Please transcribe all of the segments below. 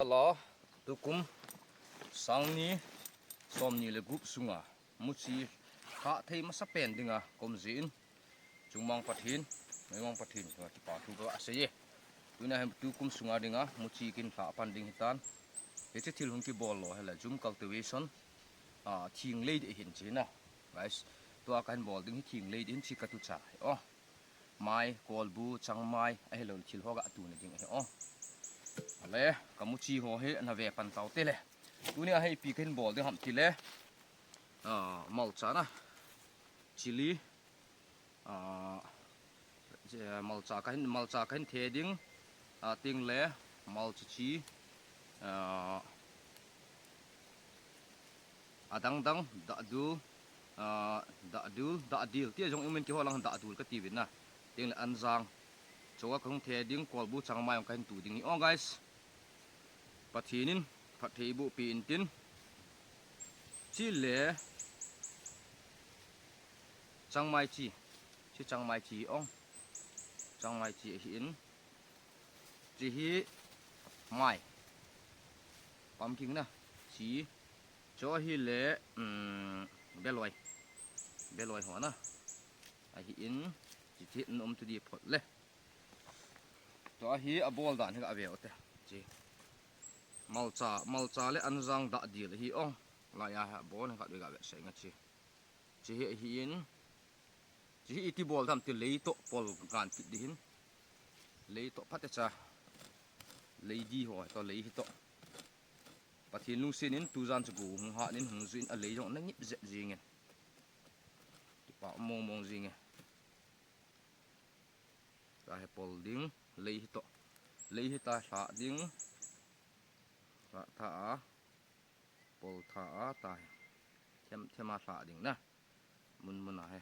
la tukum sangni somni le gup sunga muchi kha thei ma sapen dinga komzin chungmang pathin memang pathin ki pa thu ba ase ye tuna hem tukum sunga dinga muchi kin kha panding hitan eche thil hun ki bol lo hela zoom cultivation thing leid e hin china guys to kan bol ding hi thing leid in chi ka tu cha mai kolbu changmai a hello thil hoga tu ne ding ale kamuchi ho he na ve pan tau te le tunia hei pi ken bol de ham ti le malcha na chili malcha kan the ding ting le malcha chi adang dang da dil ti jong imen ki ho lang da dul ka ti win na ting le anjang chowa kong the ding kolbu changmai ong kan tu ding ni guys pathinin phathei bu pi in tin chi le changmai chi ong changmai chi hin chi hi mai pumpkin na chi cho hi le beloi ho na a hi in chi thi nom tu di phot le to hi a bol dan hi ave ote chi malcha le anjang da dil hi ong la ya ha bon ka ga ve sai nga chi hi in chi iti bol tham ti lei to pol gan ti din lei to phat cha lei di ho to lei hi to pathin lu sin in tu jan chu hu ha nin hung zin a lei jong na ngip je jing en ti pa mong jing e ta he pol ding lei hi ta sa ding tha pol tha ta thema sa ding na mun na he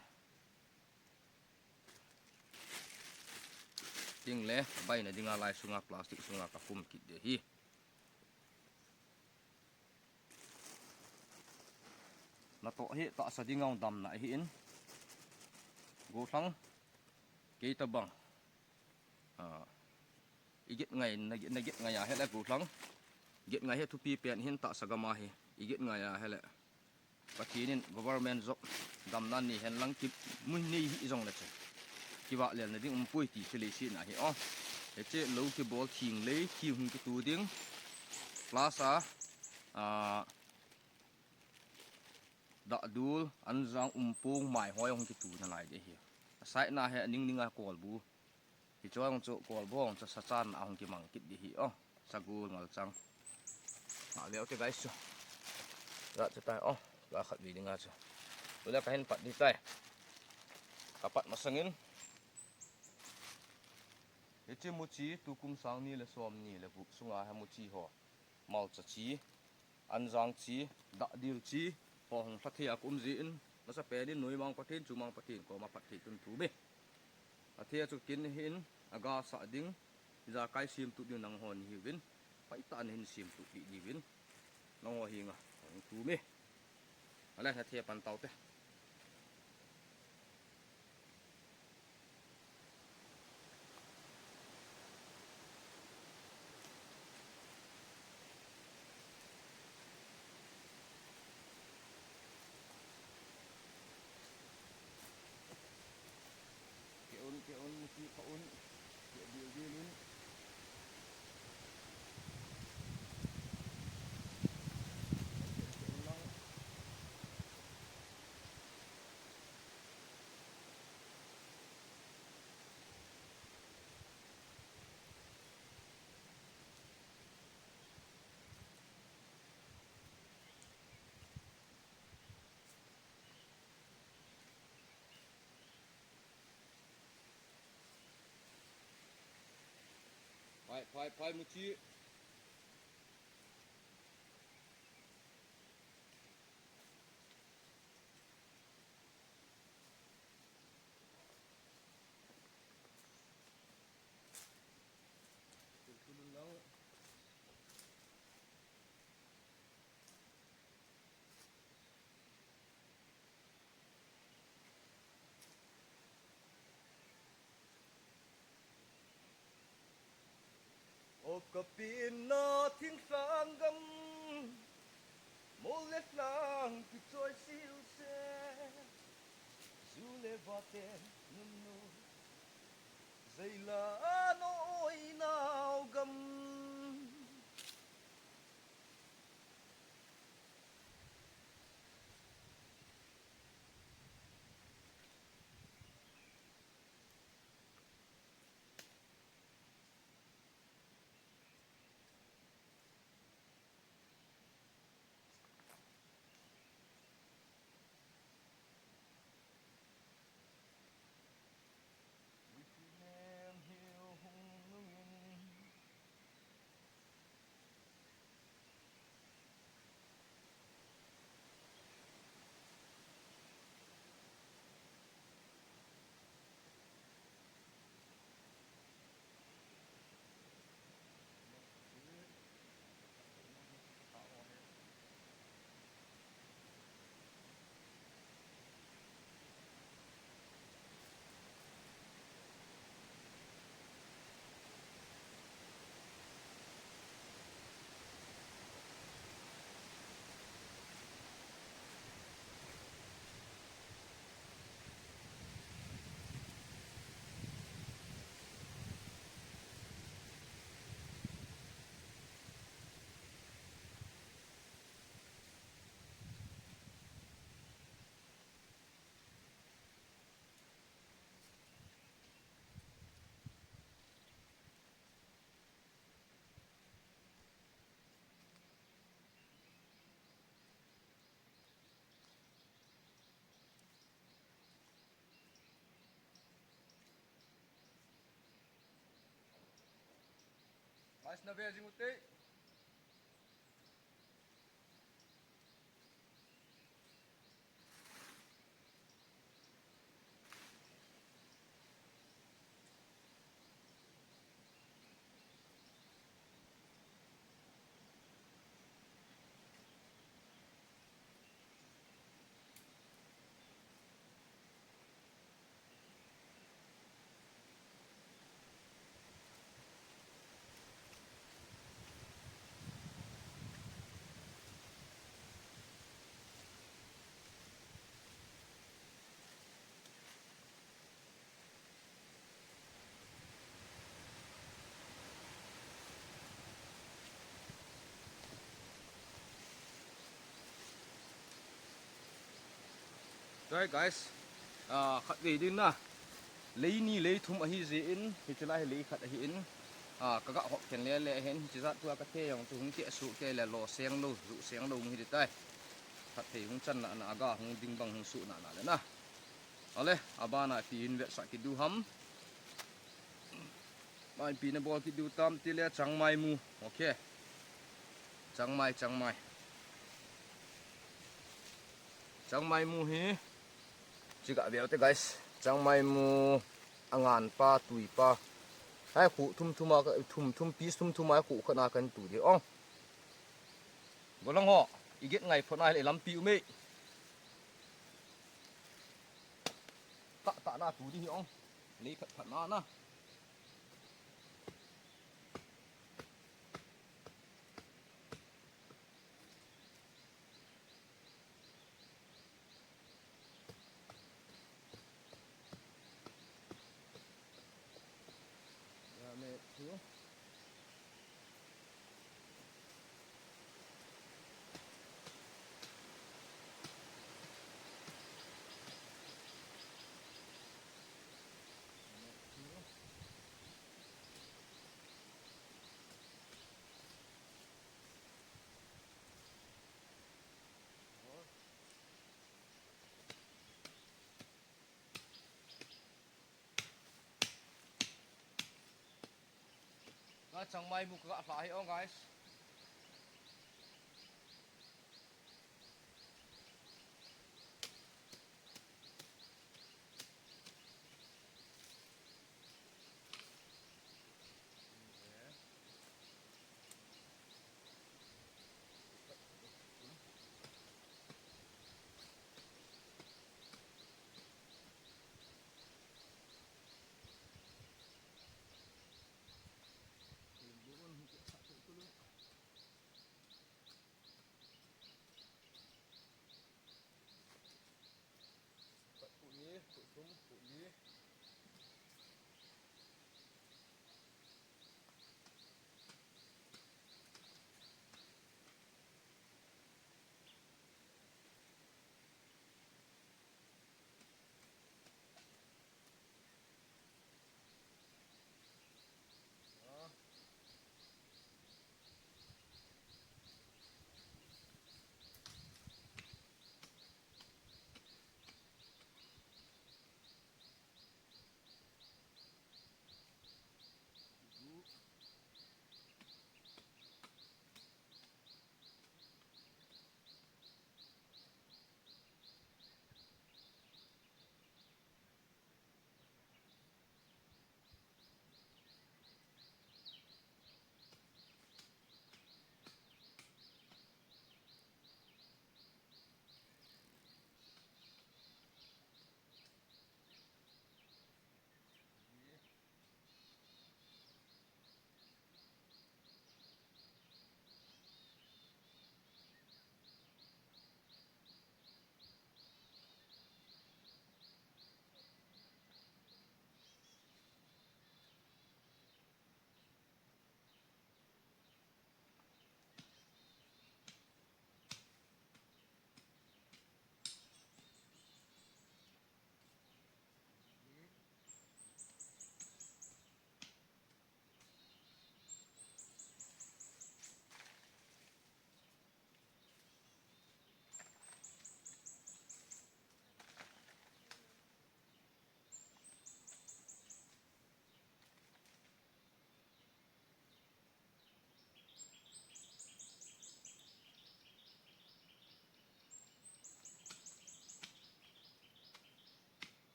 ting le bai na dinga lai sunga plastic sunga ka kum kit de hi na to hi ta sa dingau dam na hi in go thang ke ta bang igit ngai na git ngai ya hele go thang get ngai he thu pi pen hin ta sagama hi igit ngai ya hele pathinin government job dam nan ni hen lang ki mun ni hi jong la che ki wa len na ding pui ti chele si na hi che lo ki bol thing le ki hun ki tu ding plaza da dul anjang pung mai hoi hong ki tu na lai de hi sai na he ning a kol bu ki chong chu kol bong cha sa chan a hong ki mang kit di hi sagul ngal chang leo te guys ra cha tai la khat vi dinga cha ula ka hen pat di tai kapat masangin eche muchi tukum sang ni le som ni le bu sunga ha muchi ho mal cha chi anjang chi da dil chi ho hong thia kum ji in na sa pe din noi mang pathin chu mang pathin ko ma pathi tun thu be athia chu kin hin aga sa ding ja kai sim tu din nang hon hi win pai tan hin sim tu di win nong hi nga thu me ala na thia pan tau te ke on musi ka on ke bil pai muchi o kapin na thing sa tên ngâm nô dây lá nỗi nào gầm mais na vez ngutei Rồi guys, khát về đi na, lấy ni lấy thùng ở hi in, thì chỉ là lấy khát ở hi in, các gạo họ kén lẹ hen, chỉ ra tua các cái yang thùng kia sụ kia là lò xeng đâu, rụ xeng đâu như thế này, khát thì hung chân là aga hung đinh bằng hung sụ nè đấy na, ale, abana pin vẹt sạc kidu ham, mai pin bol kidu tam tile chang mai mu, ok, chang mai mu hi. Jika biar te guys, chang mai mu angan pa tui pa, hai khu thum piece thum ai khu khana kan tu di ong, bolang ho, iget ngai phon ai le lam piu me, ta na tu di ong, le phat na. Chang mai mu ka fa hi ong guys.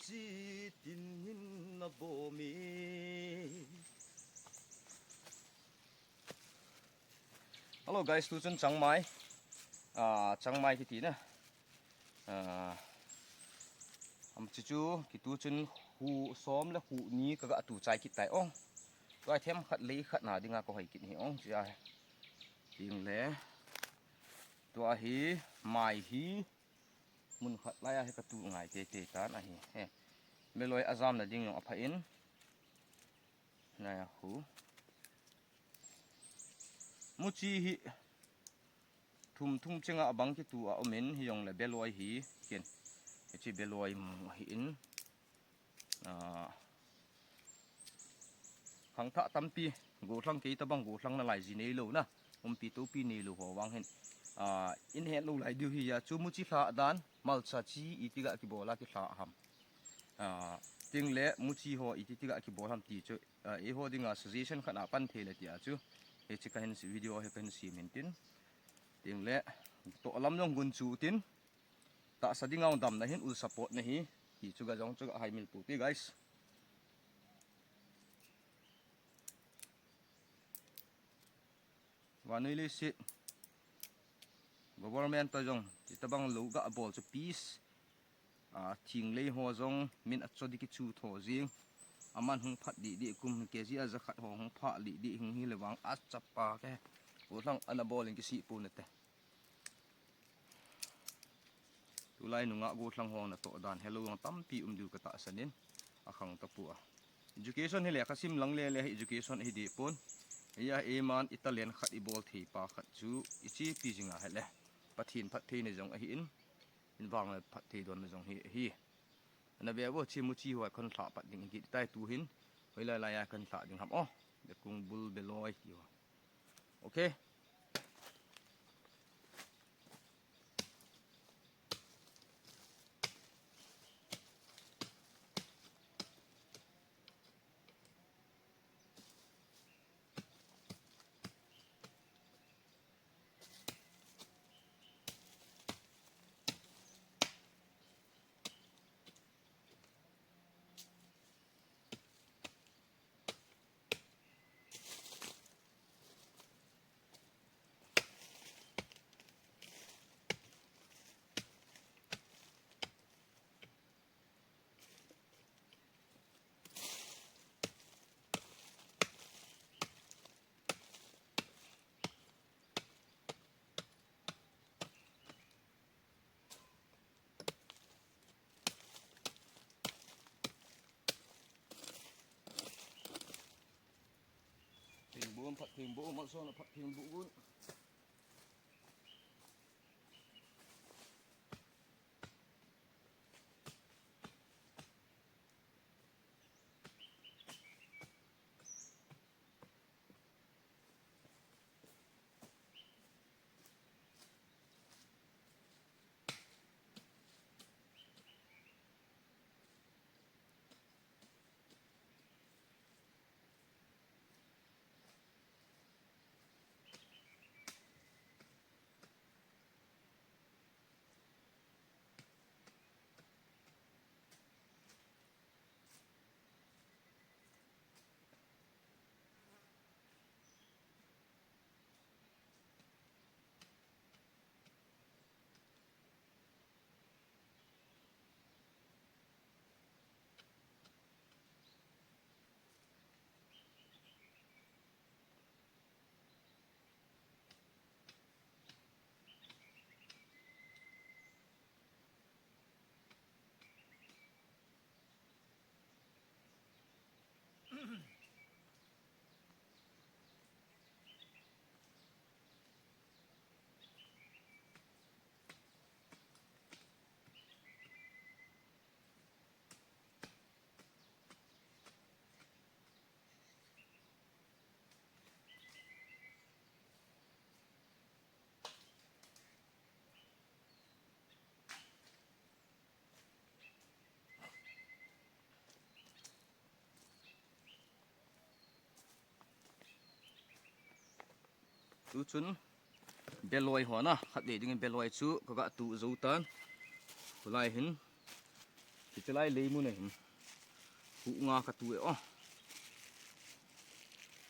จีตินหินนะบ่มีHello guys, tu chun Chiang Mai. Chiang Mai ki ti na. Am chu chu ki tu chun hu som la hu ni ka ga tu chai ki tai ong. To ai them khat le khat na dinga ko hai ki ni ong chi ai. Ting le. To a hi mai hi mun khat lai a ka tu ngai te te tan a hi. He. Me loi azam na ding yong a pha in. Na ya hu. Mu chi hi thum chenga abang ki tu a omen hi yong le beloi hi ken chi beloi hi in khang tha tampi go thlang ke ta bang go thlang na lai ji nei lo na pi to pi nei lo ho wang hen in he lo lai du hi ya chu mu chi thla dan mal cha chi itiga ki bola ki thla ham ting le mu chi ho itiga ki bol ham ti chu e ho dinga suggestion khana pan the le ti a chu he chi ka hen si video he kan si min tin ting le to lam long gun chu tin ta sadingaw dam na hin ul support na hi hi chu ga jong chu hai mil pu ti guys wanui le sit government ta jong ti tabang lo ga bol chu peace thing le ho jong min a chodi ki chu tho jing aman hung phat di kum ke ji a zakhat ho hung pha li di hung hi le wang a chapa ke ulang ana bowling ki si pu na te tulai nunga go thlang hong na to dan hello ang tampi du ka ta sanin akhang ta pu education hi le khasim lang le education hi di pon ya eman italian khat I bol thei pa khat chu ichi pi jinga hele pathin phat thei ne jong a hi in wang le phat thei don na jong hi na be bo chi mu chi wa khon thla pat ding ki tai tu hin hoila la ya kan thla ding ham de kung bul beloi ki okay Phat thing bo mal so na phat thing bu gun tu chun beloi ho na khat de ding beloi chu ka ga tu zo tan kulai hin จะไล่เลยมูนี่หูงากระตุยอ๋อ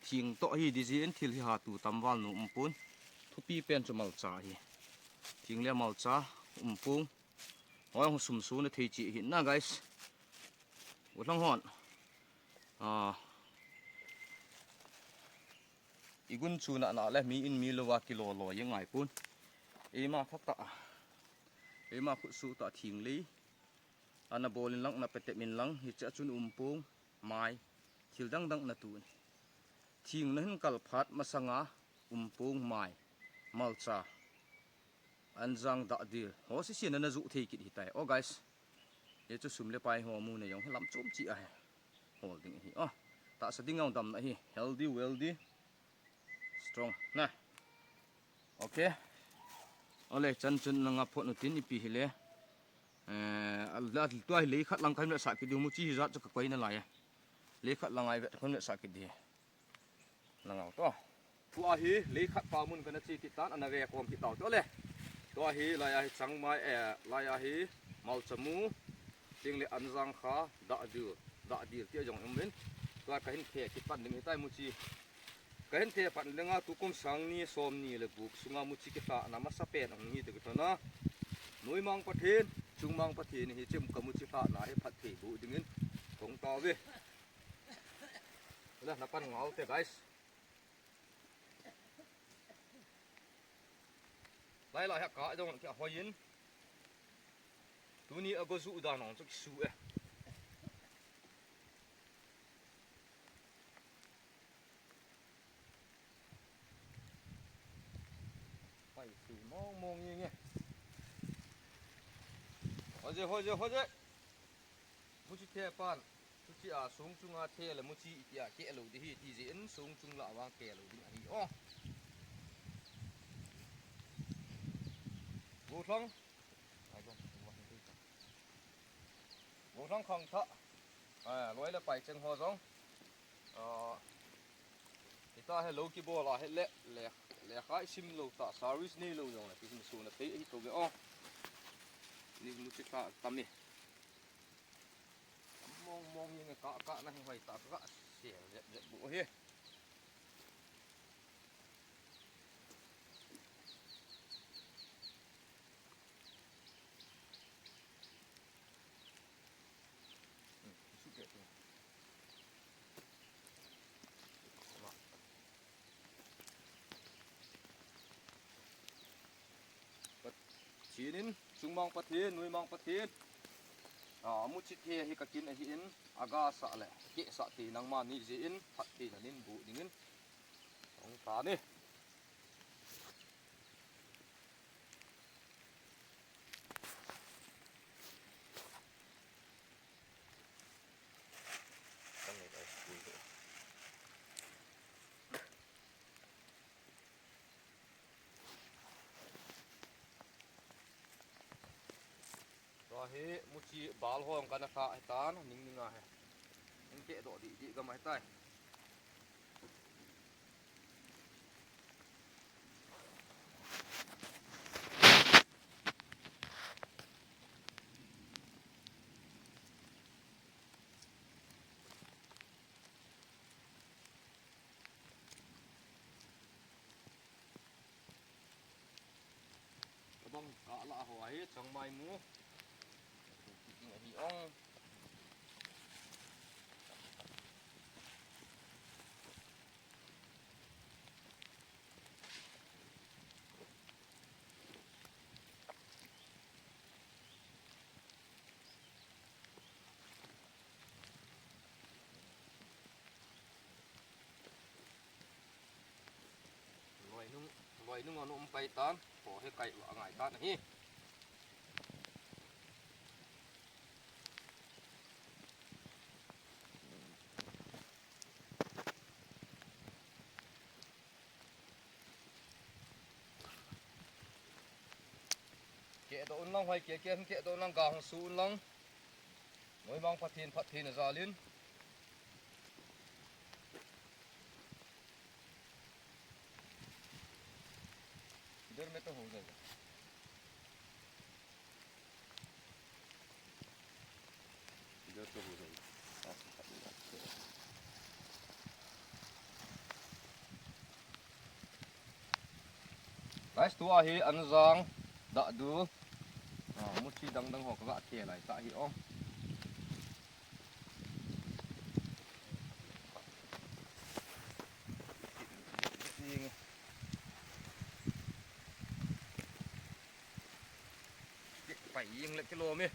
ทิ้งโตะฮีดิจินทิลหาตูตำวันนุ่มปุนทุปีเป็นจะมัลจ่าฮีทิ้งเลี้ยมัลจ่าปุงหอยของสุ่มสูนที่จีหินนะ guys วัดลังหอนอีกุนชูน่ะและมีอินมีลวากิโลลอยยังไงปุนมาทักตะมาขุดสูตะทิ้งลีอันนั้นบอลินลังนับเป็ดมินลังฮิจะจุนปุงไม้ทิลดังนาตูนทิ้งนั้นกัลพัดมาสังาปุงไม้มัลจ่าอันจังดะดีหัวสินั่นน่ะจุที่กิดหิตายโอ้ guys เดี๋ยวจะสุ่มเลยไปหัวมูเนี่ยยังให้ลำจุ่มจีไอ้โหดิ้งหิอ๋อตาสดิ้งเอาดำนะฮิ healthy wealthy strong นะโอเคเอาเลยจันจุนนังพอนุตินอีปีเลยลาตัวเลยขัดลังใครเนี่ยสักกิดมุจีจัดจะกระไกนั่นแหละเลยขัดลังไอ้เวทคนเนี่ยสักกิดดีลังเอาตัวฮีเลยขัดปามุนกันนะจีติดตานอันนั้นเรียกความติดต่อตัวเลยตัวฮีลายจังไม้ลายฮีมัลจมูจิงเลยอันจังขาดะดีเที่ยงมินตัวก็เห็นเทคิดปันหนึ่งใต้มุจีก็เห็นเทปันเรื่องตุกุมสังนี้สมนี้เลยบุกสุงามุจีกิตานามาสเปนอันนี้ตึกตัวนะนุยมังประเทศจุงมังประเทศนี่จิมกับมุจีตาหนาให้พัดเทบุดึงเงินตรงต่อเว้ยแล้วนับปันเงาเตะ guys来了，还搞一种叫花银，都你那个树大囊这个树哎，快水蒙蒙耶耶，或者，不去贴板，不去松中贴了，不去给路的地人松中了往给路的哦。บูทองของทะร้อยละไปเชิงหัวซองที่ตาให้โลกิโบลาให้เละขายซิมโลตาซาริสนี่โลยองนะที่มันสูงนะเตะที่ตัวเงี้ยอ๋อนี่มุสิกาตำนี่มองยังไงกะนะให้ไว้ตากะเสียเจ็บบุเฮ้ชีนินซุงมองประเทศนุยมองประเทศมุชิเทฮิกกินไอหินอากาสะแหละเกะสะตีนังมานี่จีอินพัดตีนันินบุดิงินของตานี่เฮ้มุชีบาลห้องกันนะข้าไอ้ตาเนาะนิ่งๆอ่ะนิ่งเกะดอกดีก็ไม่ใต้ก็ต้องกะละหัวเฮ้จังไม่มูอ๋อลอยนุ่งเอานุ่มไปตามขอให้ไก่หลังไงตานี่เกะตัวน้องไว้เกะตัวน้องกาของสูนน้องมวยมองพัดทีนซาลินเดินไม่ต้องห่วงเลย Guys, tua hi anzang da du muci dang ho ka ke lai ta hi ong phải yên lại cái lô mi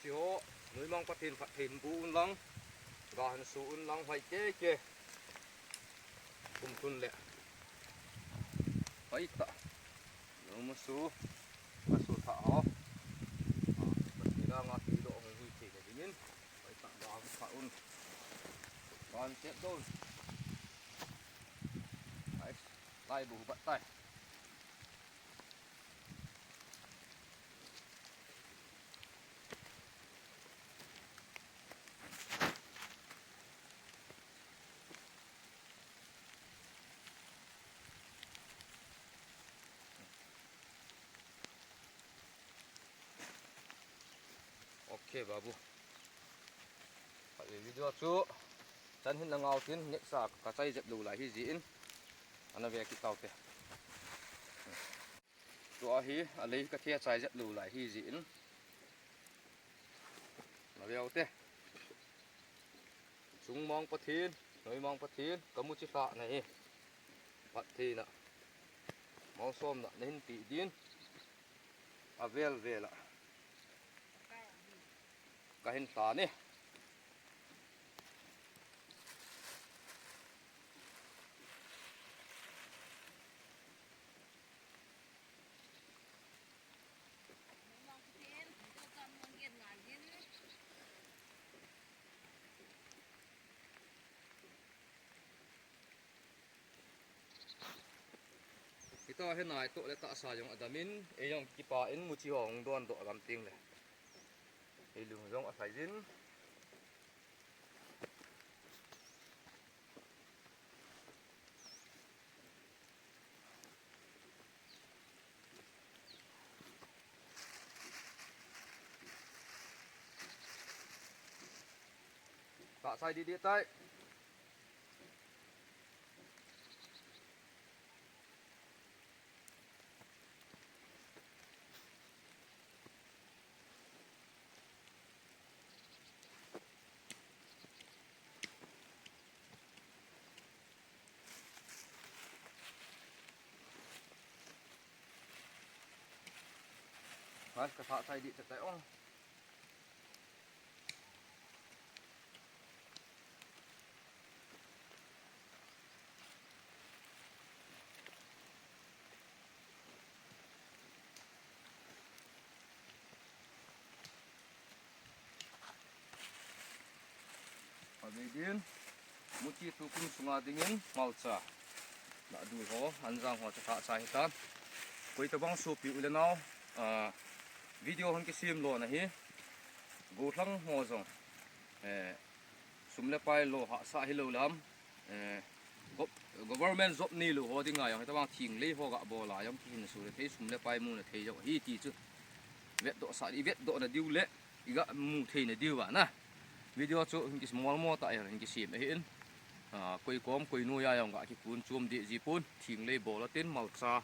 chỉ hộ núi mong phát hiện bu lăng gòn su lăng phải chế chế cùng tuần lệ phải ta nếu mà su thảo thì đang ngắt tí độ người chỉ để đi đến phải tặng vào thảo un còn chết đôi tay bù bắt tay ok babu phải video chú chân hin là ngao tin nhẹ sạc cả tay dẹp đủ lại hi diễn anh về cái tàu kìa tụi hi lấy cái kia trái dẹp đủ lại hi diễn là về thế chúng mong phát thiên nói mong phát thiên có một chiếc phạ này phát thiên nè mong xôm nè nên tỉ điên về lại cái hình phá nè kita hiện nay tụi lại tạ xài giống adamin ấy giống kipa in một chiếc hồng đoan độ làm tiếng này thì lùng giống ở phải dính tạ xài đi tay cái thạ xài đi thật đấy ông Abidin muci tukun sungai dingin malca nak dulu ho anjang ho cakap saya hitan koi tabang sopi ulenau video hon kisim lo nahi gothlang ho jong sumle pai lo ha sa hi lo lam government job ni lo ho dinga yang tabang thing le ho ga bo la yam thin su le thei sumle pai mu na thei jo hi ti chu vet do sa i vet do na diu le iga mu thei na diu wa na video chu hình cái small mo tại hình cái sim hiện quay com quay nuôi ai ông gã cái cuốn chôm địa gì pun thình lê bò là tên màu xa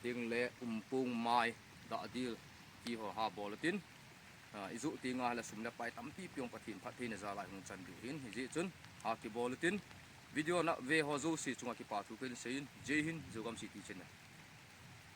tiếng lê pung mai đã đi khi họ hà bò là tên dụ tiếng ai là sum là bài tắm pi piong phát thiên ra lại hùng chân biểu hiện gì chân hà cái bò là tên video nãy về họ dụ xí chung cái part thu cái xây jay hin dụ cầm xí trên này